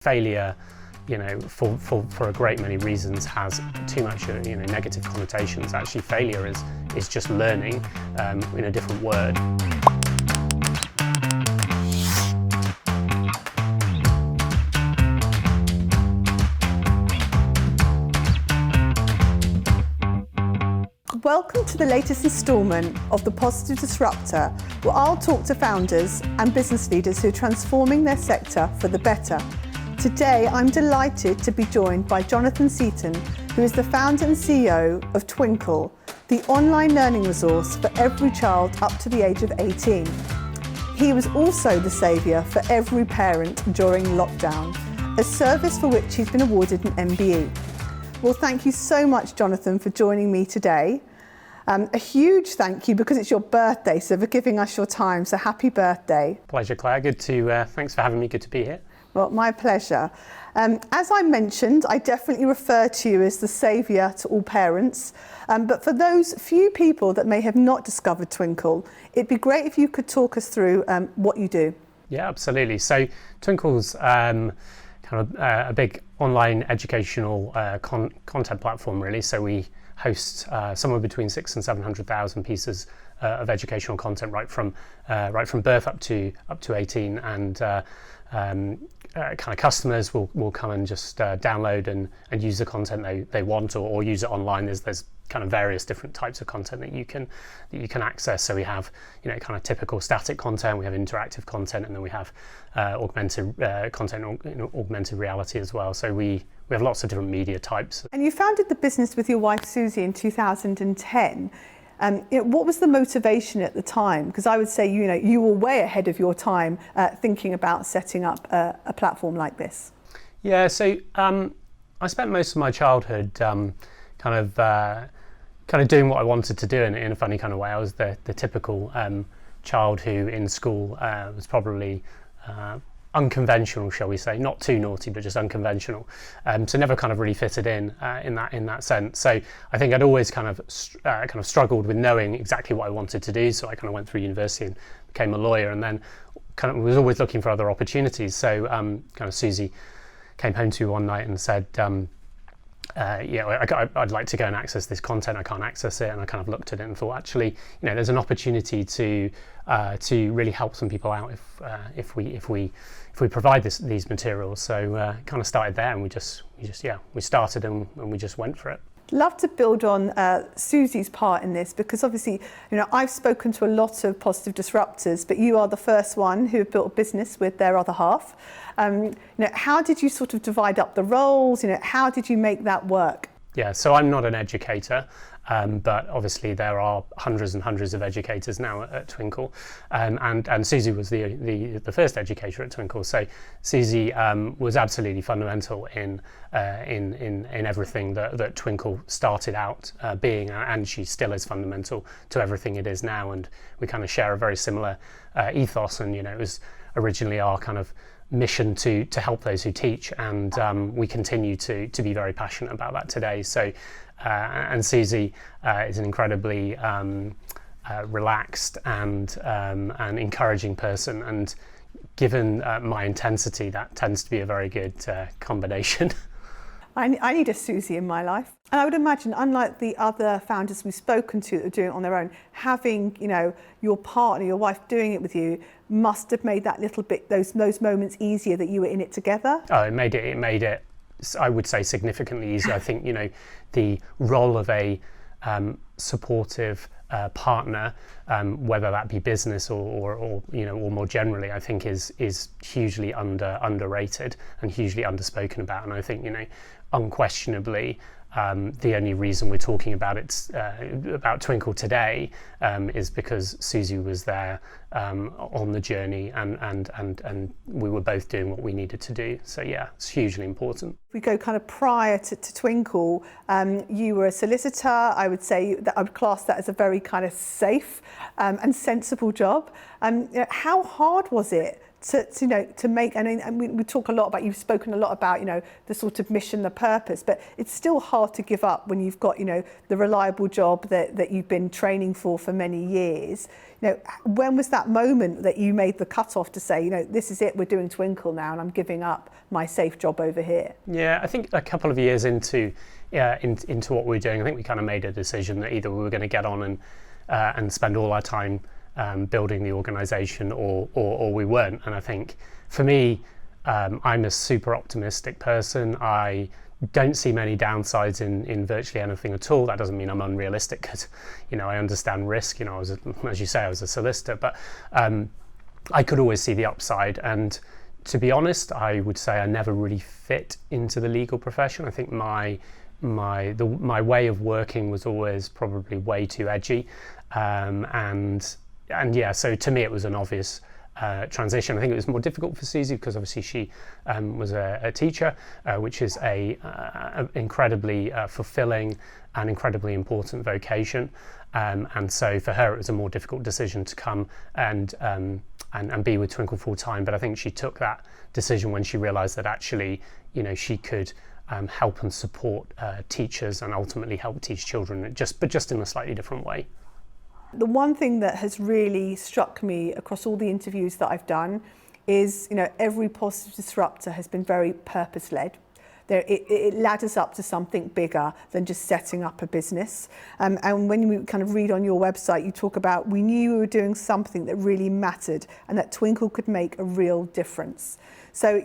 Failure, for a great many reasons has too much, negative connotations. Actually, failure is just learning in a different word. Welcome to the latest instalment of the Positive Disruptor, where I'll talk to founders and business leaders who are transforming their sector for the better. Today, I'm delighted to be joined by Jonathan Seaton, who is the founder and CEO of Twinkl, the online learning resource for every child up to the age of 18. He was also the saviour for every parent during lockdown, a service for which he's been awarded an MBE. Well, thank you so much, Jonathan, for joining me today. A huge thank you because it's your birthday, so for giving us your time. So happy birthday. Pleasure, Claire. Thanks for having me. Good to be here. Well, my pleasure. As I mentioned, I definitely refer to you as the saviour to all parents. But for those few people that may have not discovered Twinkl, it'd be great if you could talk us through what you do. Yeah, absolutely. So Twinkl's a big online educational content platform, really. So we host somewhere between 600,000 and 700,000 pieces of educational content right from birth up to 18, and customers will come and just download and use the content they want or use it online. There's kind of various different types of content that you can access. So we have kind of typical static content, we have interactive content, and then we have augmented content, augmented reality as well. So we have lots of different media types. And you founded the business with your wife Susie in 2010. What was the motivation at the time? Because I would say you were way ahead of your time thinking about setting up a platform like this. Yeah, so I spent most of my childhood kind of doing what I wanted to do in a funny kind of way. I was the typical child who in school was probably unconventional, shall we say, not too naughty, but just unconventional. So never kind of really fitted in that sense. So I think I'd always kind of struggled with knowing exactly what I wanted to do. So I kind of went through university and became a lawyer, and then kind of was always looking for other opportunities. So kind of Susie came home to me one night and said, I'd like to go and access this content. I can't access it. And I kind of looked at it and thought, actually, there's an opportunity to really help some people out if we provide these materials. So kind of started there, and we started and we just went for it. Love to build on Susie's part in this, because obviously, I've spoken to a lot of positive disruptors, but you are the first one who have built a business with their other half. How did you sort of divide up the roles? How did you make that work? Yeah, so I'm not an educator, but obviously there are hundreds and hundreds of educators now at Twinkl, and Susie was the first educator at Twinkl. So Susie was absolutely fundamental in everything that Twinkl started out being, and she still is fundamental to everything it is now. And we kind of share a very similar ethos, and it was originally our kind of mission to help those who teach, and we continue to be very passionate about that today. So and Susie is an incredibly relaxed and encouraging person, and given my intensity, that tends to be a very good combination. I need a Susie in my life. And I would imagine, unlike the other founders we've spoken to that are doing it on their own, having your partner, your wife doing it with you must have made that little bit, those moments easier that you were in it together. Oh, it made it, I would say, significantly easier. I think the role of a supportive partner, whether that be business or more generally, I think is hugely underrated and hugely underspoken about. And I think unquestionably, the only reason we're talking about about Twinkl today is because Susie was there on the journey, and we were both doing what we needed to do. So yeah, it's hugely important. If we go kind of prior to Twinkl, you were a solicitor. I would say that I would class that as a very kind of safe and sensible job. How hard was it to make, and we talk a lot about, you've spoken a lot about, the sort of mission, the purpose, but it's still hard to give up when you've got, the reliable job that you've been training for many years. When was that moment that you made the cutoff to say, this is it, we're doing Twinkl now and I'm giving up my safe job over here? Yeah, I think a couple of years into what we were doing, I think we kind of made a decision that either we were going to get on and spend all our time building the organisation, or we weren't. And I think for me, I'm a super optimistic person. I don't see many downsides in virtually anything at all. That doesn't mean I'm unrealistic, because I understand risk. As you say, I was a solicitor, but I could always see the upside. And to be honest, I would say I never really fit into the legal profession. I think my way of working was always probably way too edgy, and yeah, so to me it was an obvious transition. I think it was more difficult for Susie because obviously she was a teacher, which is a incredibly fulfilling and incredibly important vocation, and so for her it was a more difficult decision to come and be with Twinkl full time. But I think she took that decision when she realised that actually she could help and support teachers and ultimately help teach children, but just in a slightly different way. The one thing that has really struck me across all the interviews that I've done is, every positive disruptor has been very purpose-led. It ladders up to something bigger than just setting up a business. And when we kind of read on your website, you talk about, we knew we were doing something that really mattered and that Twinkl could make a real difference. So,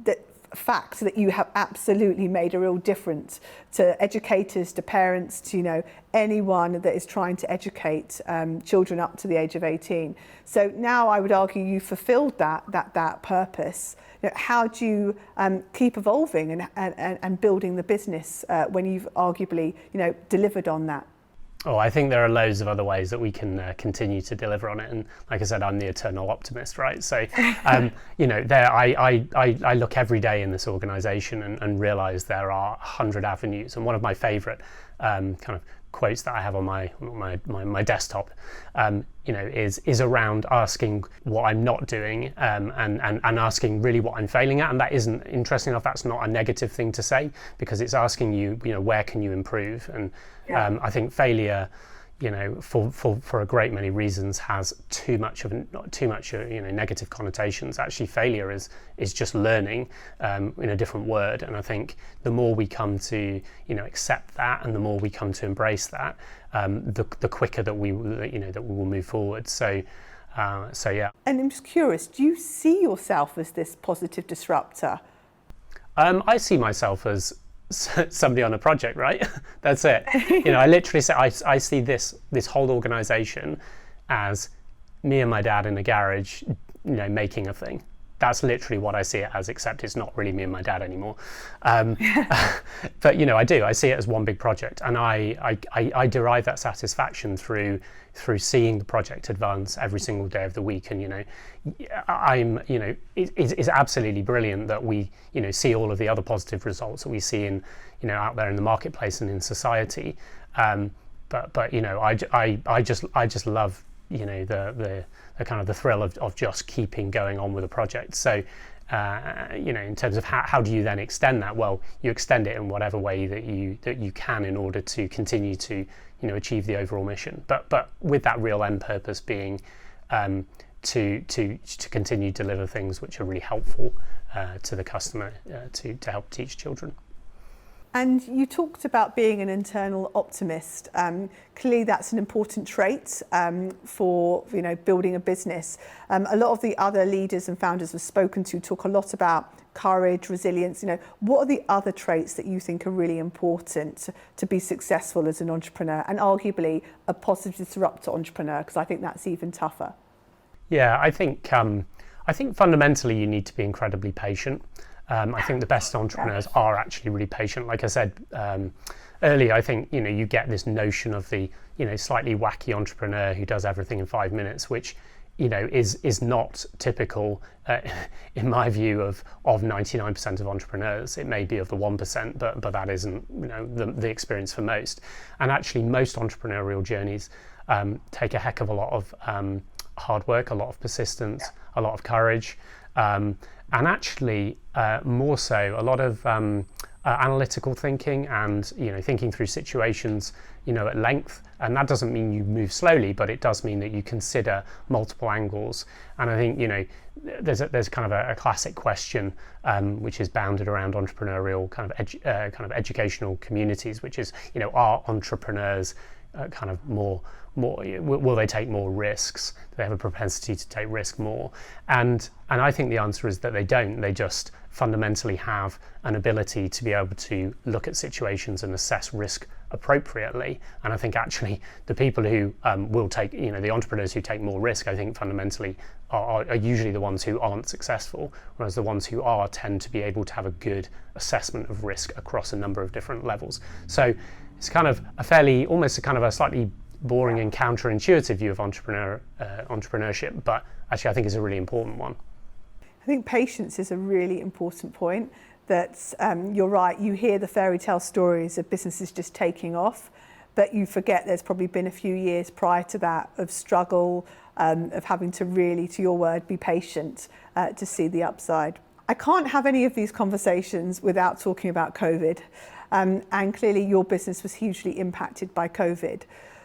the fact that you have absolutely made a real difference to educators, to parents, to anyone that is trying to educate children up to the age of 18. So now I would argue you fulfilled that purpose. How do you keep evolving and building the business when you've arguably delivered on that? Oh, I think there are loads of other ways that we can continue to deliver on it, and like I said, I'm the eternal optimist, right? So, I look every day in this organisation and realise there are 100 avenues. And one of my favourite kind of quotes that I have on my desktop, is around asking what I'm not doing, and asking really what I'm failing at. And that isn't, interesting enough, that's not a negative thing to say, because it's asking you, where can you improve? And I think failure, for a great many reasons, has too much negative connotations. Actually, failure is just learning in a different word. And I think the more we come to accept that, and the more we come to embrace that, the quicker that we will move forward. So yeah. And I'm just curious, do you see yourself as this positive disruptor? I see myself as somebody on a project, right? That's it. I literally say I see this whole organisation as me and my dad in a garage, making a thing. That's literally what I see it as, except it's not really me and my dad anymore. But I see it as one big project, and I derive that satisfaction through seeing the project advance every single day of the week. And it's absolutely brilliant that we see all of the other positive results that we see in out there in the marketplace and in society. But I just love the kind of the thrill of just keeping going on with a project. So in terms of how do you then extend that? Well, you extend it in whatever way that you can in order to continue to achieve the overall mission. But with that real end purpose being to continue to deliver things which are really helpful to the customer to help teach children. And you talked about being an internal optimist. Clearly, that's an important trait for building a business. A lot of the other leaders and founders I've spoken to talk a lot about courage, resilience. What are the other traits that you think are really important to be successful as an entrepreneur, and arguably a positive disruptor entrepreneur? Because I think that's even tougher. Yeah, I think fundamentally you need to be incredibly patient. I think the best entrepreneurs are actually really patient. Like I said earlier, I think you get this notion of the slightly wacky entrepreneur who does everything in 5 minutes, which is not typical in my view of 99% of entrepreneurs. It may be of the 1%, but that isn't the experience for most. And actually, most entrepreneurial journeys take a heck of a lot of hard work, a lot of persistence, a lot of courage, and actually more so a lot of analytical thinking and thinking through situations at length. And that doesn't mean you move slowly, but it does mean that you consider multiple angles. And I think there's kind of a classic question which is bounded around entrepreneurial kind of educational communities, which is are entrepreneurs kind of more will they take more risks? Do they have a propensity to take risk more? And I think the answer is that they don't. They just fundamentally have an ability to be able to look at situations and assess risk appropriately. And I think actually the people who will take, the entrepreneurs who take more risk, I think fundamentally are usually the ones who aren't successful, whereas the ones who are tend to be able to have a good assessment of risk across a number of different levels. So it's kind of almost a slightly boring and counterintuitive view of entrepreneurship, but actually I think it's a really important one. I think patience is a really important point. That you're right, you hear the fairy tale stories of businesses just taking off, but you forget there's probably been a few years prior to that of struggle, of having to really, to your word, be patient to see the upside. I can't have any of these conversations without talking about COVID, and clearly your business was hugely impacted by COVID.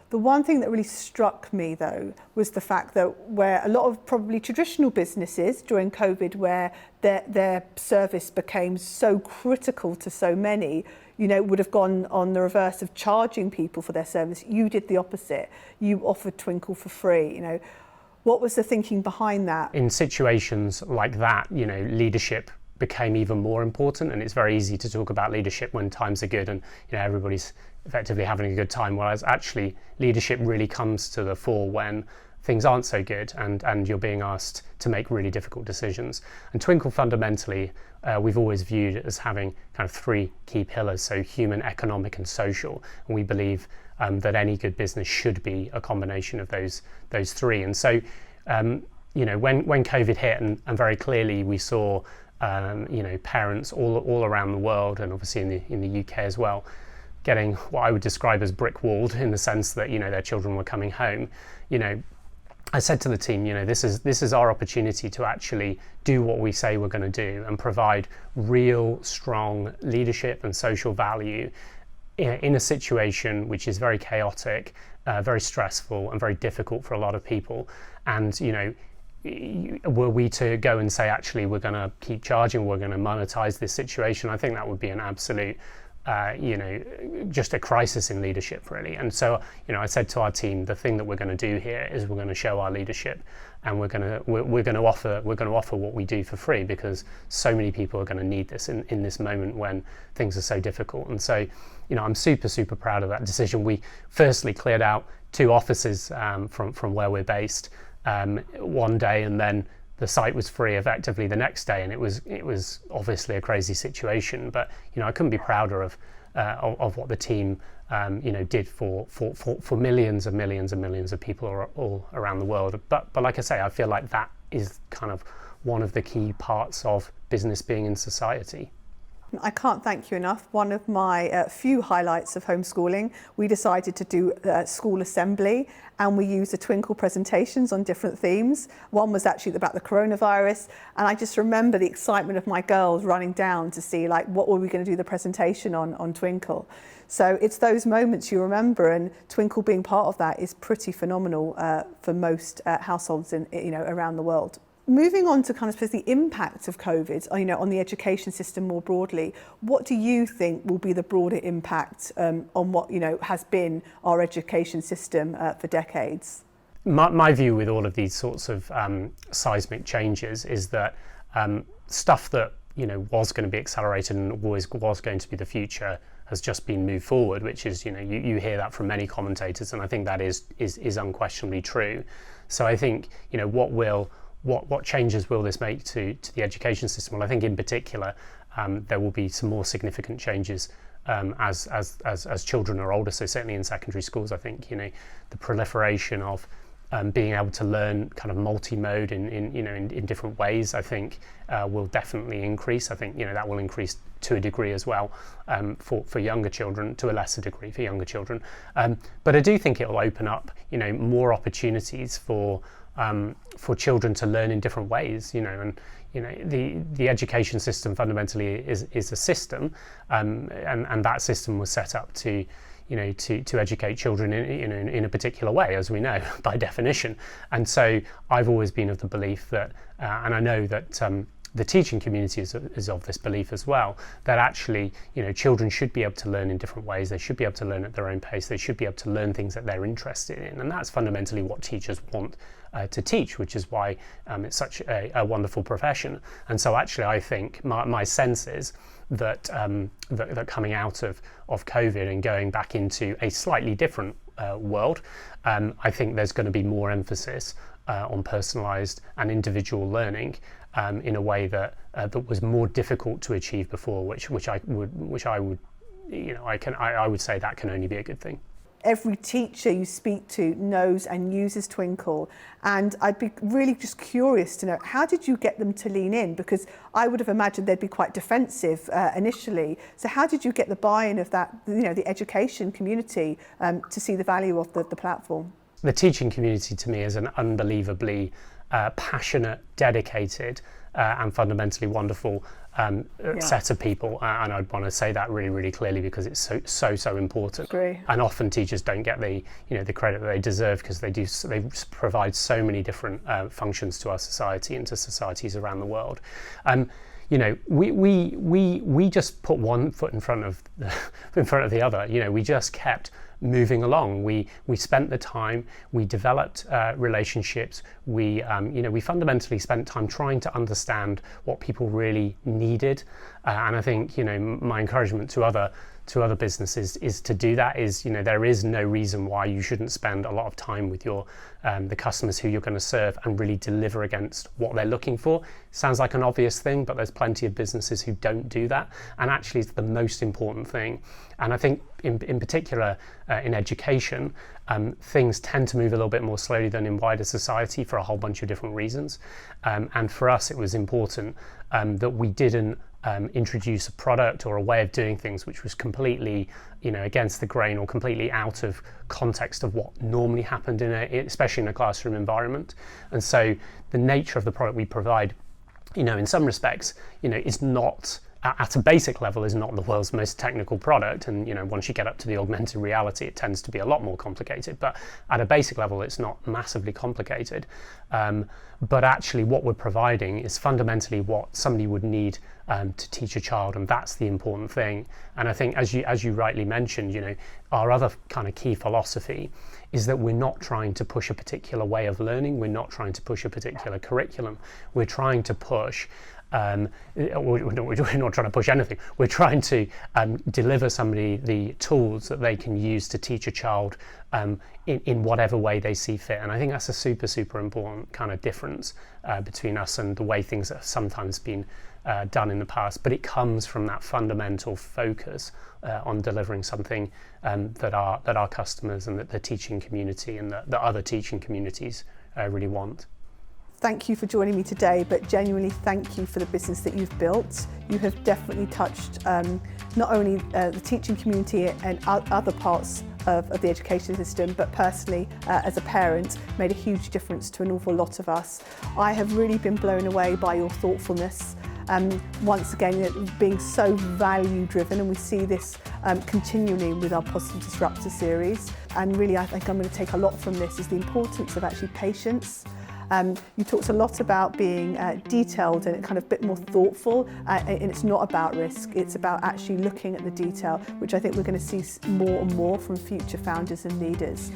The one thing that really struck me, though, was the fact that where a lot of probably traditional businesses during COVID, where their service became so critical to so many, would have gone on the reverse of charging people for their service. You did the opposite. You offered Twinkl for free. What was the thinking behind that? In situations like that, leadership became even more important, and it's very easy to talk about leadership when times are good and everybody's effectively having a good time, whereas actually leadership really comes to the fore when things aren't so good and you're being asked to make really difficult decisions. And Twinkl fundamentally we've always viewed as having kind of three key pillars, so human, economic and social, and we believe that any good business should be a combination of those three. And so when COVID hit and very clearly we saw parents all around the world, and obviously in the UK as well, getting what I would describe as brick-walled in the sense that their children were coming home. I said to the team, this is our opportunity to actually do what we say we're going to do and provide real strong leadership and social value in a situation which is very chaotic, very stressful and very difficult for a lot of people. And were we to go and say, actually, we're going to keep charging, we're going to monetize this situation, I think that would be an absolute, just a crisis in leadership, really. And so, I said to our team, the thing that we're going to do here is we're going to show our leadership, and we're going to offer what we do for free, because so many people are going to need this in this moment when things are so difficult. And so, I'm super proud of that decision. We firstly cleared out 2 offices from where we're based. One day, and then the site was free effectively the next day, and it was obviously a crazy situation, but I couldn't be prouder of what the team did for millions and millions of people all around the world. But like I say, I feel like that is kind of one of the key parts of business being in society. I can't thank you enough. One of my few highlights of homeschooling, we decided to do school assembly, and we used the Twinkl presentations on different themes. One was actually about the coronavirus, and I just remember the excitement of my girls running down to see what were we going to do the presentation on Twinkl. So it's those moments you remember, and Twinkl being part of that is pretty phenomenal for most households around the world. Moving on to kind of the impact of COVID, on the education system more broadly, what do you think will be the broader impact on what has been our education system for decades? My view with all of these sorts of seismic changes is that stuff that was going to be accelerated and was going to be the future has just been moved forward, which is you hear that from many commentators, and I think that is unquestionably true. So I think what changes will this make to the education system? Well, I think in particular there will be some more significant changes as children are older. So certainly in secondary schools, I think the proliferation of being able to learn kind of multi-mode in different ways, I think will definitely increase. I think that will increase to a degree as well for younger children, to a lesser degree for younger children. But I do think it will open up more opportunities for for children to learn in different ways, and the education system fundamentally is a system, and that system was set up to educate children in a particular way, as we know by definition. And so I've always been of the belief that, and I know that the teaching community is of this belief as well, that actually children should be able to learn in different ways. They should be able to learn at their own pace. They should be able to learn things that they're interested in, and that's fundamentally what teachers want to teach, which is why it's such a wonderful profession. And so actually I think my sense is that that coming out of COVID and going back into a slightly different world, I think there's going to be more emphasis on personalised and individual learning in a way that was more difficult to achieve before, which I would say that can only be a good thing. Every teacher you speak to knows and uses Twinkl, and I'd be really just curious to know, how did you get them to lean in? Because I would have imagined they'd be quite defensive initially. So how did you get the buy-in of that, the education community to see the value of the platform? The teaching community to me is an unbelievably passionate, dedicated, and fundamentally wonderful set of people, and I'd want to say that really, really clearly because it's so important. Agree. And often teachers don't get the credit that they deserve, because they provide so many different functions to our society and to societies around the world. We just put one foot in front of the other. We just kept moving along. We spent the time, we developed relationships, we fundamentally spent time trying to understand what people really needed, and I think my encouragement to other businesses is to do that. There is no reason why you shouldn't spend a lot of time with the customers who you're going to serve and really deliver against what they're looking for. Sounds like an obvious thing, but there's plenty of businesses who don't do that, and actually it's the most important thing. And I think in particular in education, things tend to move a little bit more slowly than in wider society for a whole bunch of different reasons. And for us, it was important that we didn't introduce a product or a way of doing things which was completely against the grain or completely out of context of what normally happened especially in a classroom environment. And so the nature of the product we provide, in some respects, is not, at a basic level, is not the world's most technical product, and once you get up to the augmented reality, it tends to be a lot more complicated. But at a basic level, it's not massively complicated. But actually, what we're providing is fundamentally what somebody would need to teach a child, and that's the important thing. And I think, as you rightly mentioned, our other kind of key philosophy is that we're not trying to push a particular way of learning. We're not trying to push a particular curriculum. We're trying to push. We're not trying to push anything. We're trying to deliver somebody the tools that they can use to teach a child in whatever way they see fit. And I think that's a super important kind of difference between us and the way things have sometimes been done in the past. But it comes from that fundamental focus on delivering something that our customers and that the teaching community and the other teaching communities really want. Thank you for joining me today, but genuinely thank you for the business that you've built. You have definitely touched not only the teaching community and other parts of the education system, but personally, as a parent, made a huge difference to an awful lot of us. I have really been blown away by your thoughtfulness. Once again, being so value driven, and we see this continually with our Positive Disruptor series. And really, I think I'm going to take a lot from this, is the importance of actually patience. You talked a lot about being detailed and kind of a bit more thoughtful, and it's not about risk, it's about actually looking at the detail, which I think we're going to see more and more from future founders and leaders.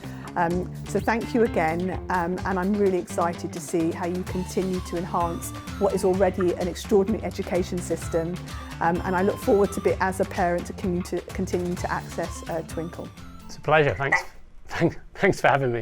So thank you again, and I'm really excited to see how you continue to enhance what is already an extraordinary education system, and I look forward to, as a parent, to continue to access Twinkl. It's a pleasure, thanks for having me.